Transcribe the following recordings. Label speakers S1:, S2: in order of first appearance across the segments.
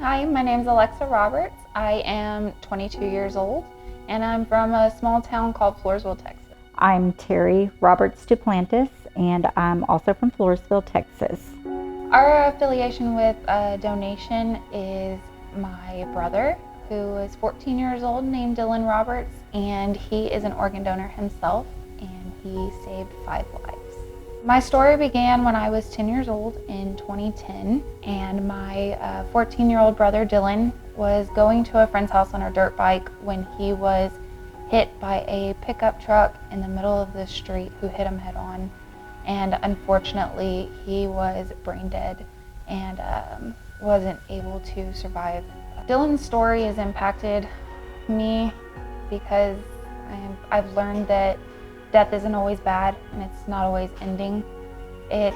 S1: Hi, my name is Alexa Roberts. I am 22 years old, and I'm from a small town called Floresville, Texas.
S2: I'm Terry Roberts Duplantis, and I'm also from Floresville, Texas.
S1: Our affiliation with donation is my brother, who is 14 years old, named Dylan Roberts, and he is an organ donor himself, and he saved 5 lives. My story began when I was 10 years old in 2010, and my 14-year-old brother Dylan was going to a friend's house on a dirt bike when he was hit by a pickup truck in the middle of the street who hit him head on. And unfortunately, he was brain dead and wasn't able to survive. Dylan's story has impacted me because I've learned that death isn't always bad and it's not always ending. It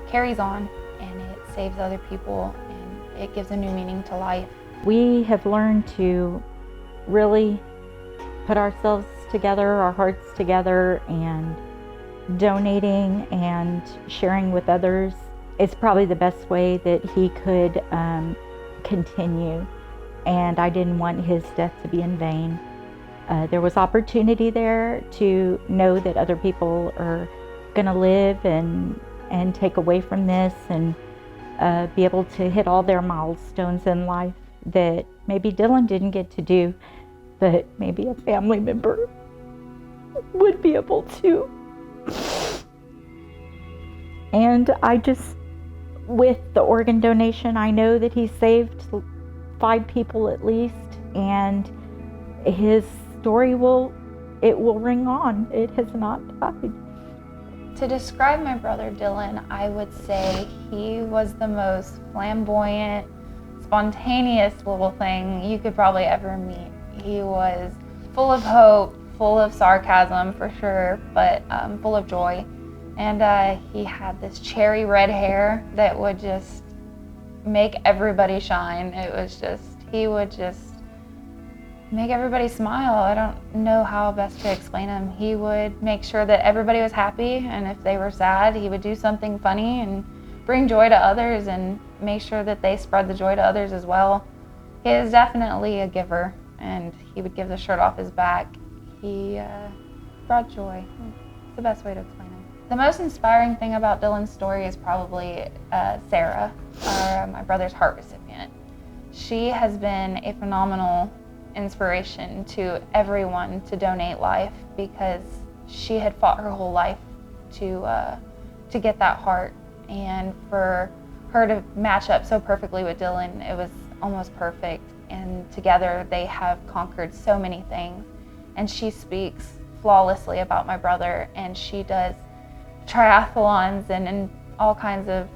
S1: carries on and it saves other people and it gives a new meaning to life.
S2: We have learned to really put ourselves together, our hearts together, and donating and sharing with others is probably the best way that he could continue. And I didn't want his death to be in vain. There was opportunity there to know that other people are going to live and take away from this and be able to hit all their milestones in life that maybe Dylan didn't get to do, but maybe a family member would be able to. And I just, with the organ donation, I know that he saved 5 people at least, and his story will ring on. It has not died.
S1: To describe my brother Dylan, I would say he was the most flamboyant, spontaneous little thing you could probably ever meet. He was full of hope, full of sarcasm for sure, but full of joy. And he had this cherry red hair that would just make everybody shine. He would just make everybody smile. I don't know how best to explain him. He would make sure that everybody was happy, and if they were sad, he would do something funny and bring joy to others and make sure that they spread the joy to others as well. He is definitely a giver, and he would give the shirt off his back. He brought joy. It's the best way to explain him. The most inspiring thing about Dylan's story is probably Sarah, my brother's heart recipient. She has been a phenomenal inspiration to everyone to donate life because she had fought her whole life to get that heart, and for her to match up so perfectly with Dylan, it was almost perfect. And together they have conquered so many things, and she speaks flawlessly about my brother, and she does triathlons and all kinds of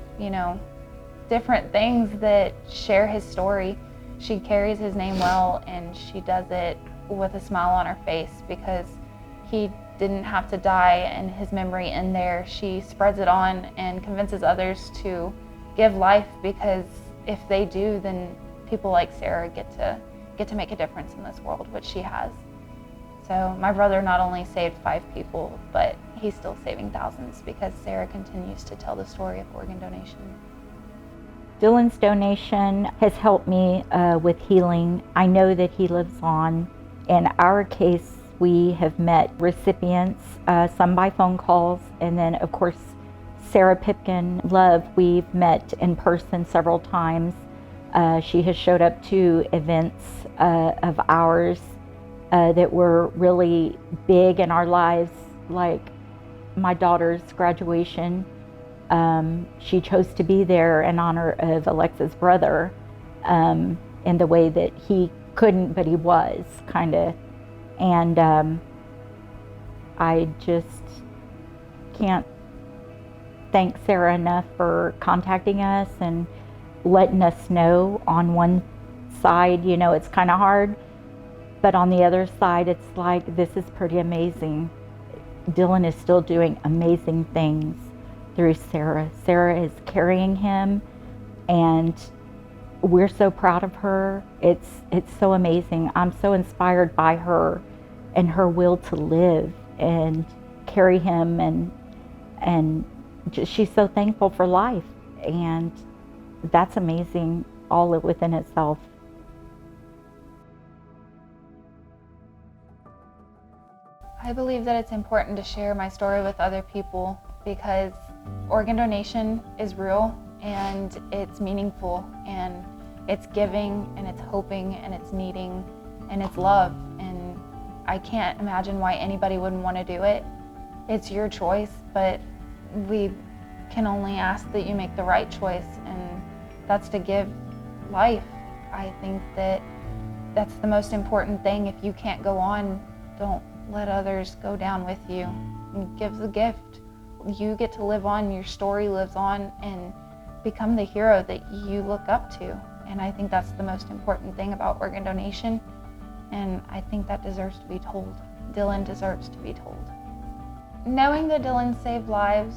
S1: different things that share his story. She carries his name well, and she does it with a smile on her face because he didn't have to die and his memory in there. She spreads it on and convinces others to give life, because if they do, then people like Sarah get to make a difference in this world, which she has. So my brother not only saved 5 people, but he's still saving thousands because Sarah continues to tell the story of organ donation.
S2: Dylan's donation has helped me with healing. I know that he lives on. In our case, we have met recipients, some by phone calls, and then of course Sarah Pipkin Love we've met in person several times. She has showed up to events of ours that were really big in our lives, like my daughter's graduation. She chose to be there in honor of Alexa's brother, in the way that he couldn't, but he was, kind of. And I just can't thank Sarah enough for contacting us and letting us know. On one side, it's kind of hard, but on the other side, it's like, this is pretty amazing. Dylan is still doing amazing things through Sarah. Sarah is carrying him, and we're so proud of her. It's so amazing. I'm so inspired by her and her will to live and carry him, and she's so thankful for life, and that's amazing. all within itself.
S1: I believe that it's important to share my story with other people because organ donation is real and it's meaningful and it's giving and it's hoping and it's needing and it's love, and I can't imagine why anybody wouldn't want to do it. It's your choice, but we can only ask that you make the right choice, and that's to give life. I think that that's the most important thing. If you can't go on, don't let others go down with you. Give the gift. You get to live on, your story lives on, and become the hero that you look up to. And I think that's the most important thing about organ donation, and I think that deserves to be told. Dylan deserves to be told. Knowing that Dylan saved lives,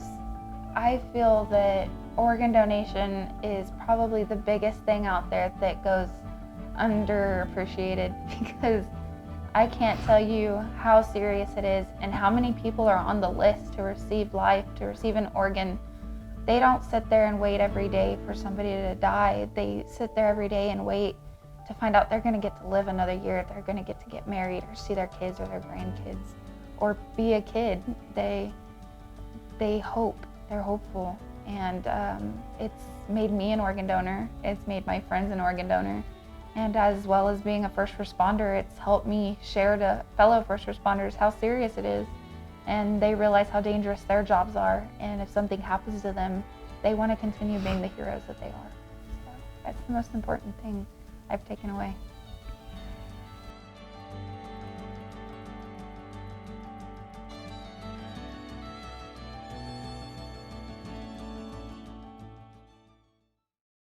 S1: I feel that organ donation is probably the biggest thing out there that goes underappreciated, because I can't tell you how serious it is and how many people are on the list to receive life, to receive an organ. They don't sit there and wait every day for somebody to die. They sit there every day and wait to find out they're going to get to live another year, they're going to get married or see their kids or their grandkids or be a kid. They hope, they're hopeful, and it's made me an organ donor. It's made my friends an organ donor. And as well as being a first responder, it's helped me share to fellow first responders how serious it is. And they realize how dangerous their jobs are. And if something happens to them, they want to continue being the heroes that they are. So that's the most important thing I've taken away.